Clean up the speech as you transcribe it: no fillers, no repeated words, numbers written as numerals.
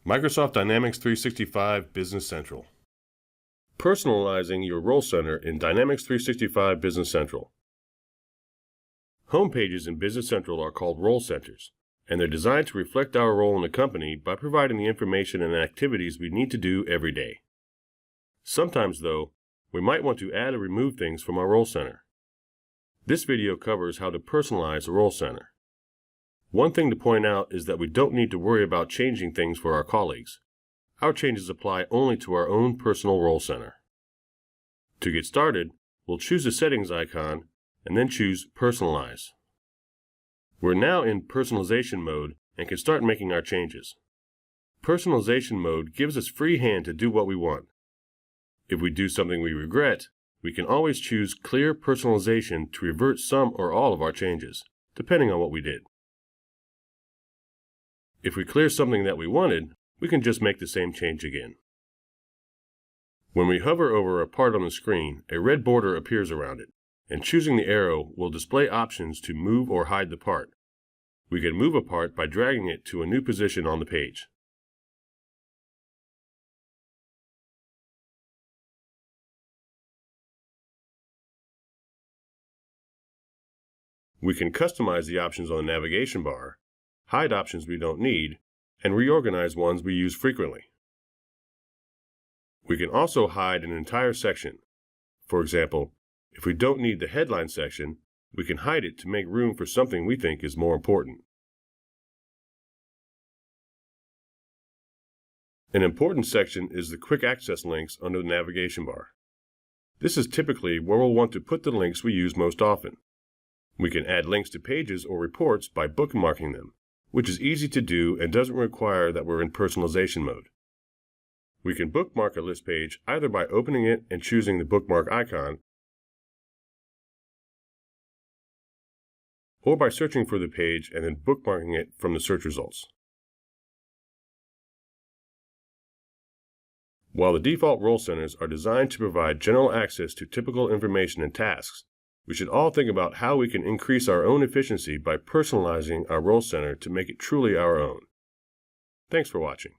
Microsoft Dynamics 365 Business Central. Personalizing your role center in Dynamics 365 Business Central. Home pages in Business Central are called role centers, and they're designed to reflect our role in the company by providing the information and activities we need to do every day. Sometimes, though, we might want to add or remove things from our role center. This video covers how to personalize a role center. One thing to point out is that we don't need to worry about changing things for our colleagues. Our changes apply only to our own personal role center. To get started, we'll choose the settings icon and then choose Personalize. We're now in personalization mode and can start making our changes. Personalization mode gives us free hand to do what we want. If we do something we regret, we can always choose Clear Personalization to revert some or all of our changes, depending on what we did. If we clear something that we wanted, we can just make the same change again. When we hover over a part on the screen, a red border appears around it, and choosing the arrow will display options to move or hide the part. We can move a part by dragging it to a new position on the page. We can customize the options on the navigation bar, hide options we don't need, and reorganize ones we use frequently. We can also hide an entire section. For example, if we don't need the headline section, we can hide it to make room for something we think is more important. An important section is the quick access links under the navigation bar. This is typically where we'll want to put the links we use most often. We can add links to pages or reports by bookmarking them, which is easy to do and doesn't require that we're in personalization mode. We can bookmark a list page either by opening it and choosing the bookmark icon, or by searching for the page and then bookmarking it from the search results. While the default role centers are designed to provide general access to typical information and tasks, we should all think about how we can increase our own efficiency by personalizing our role center to make it truly our own. Thanks for watching.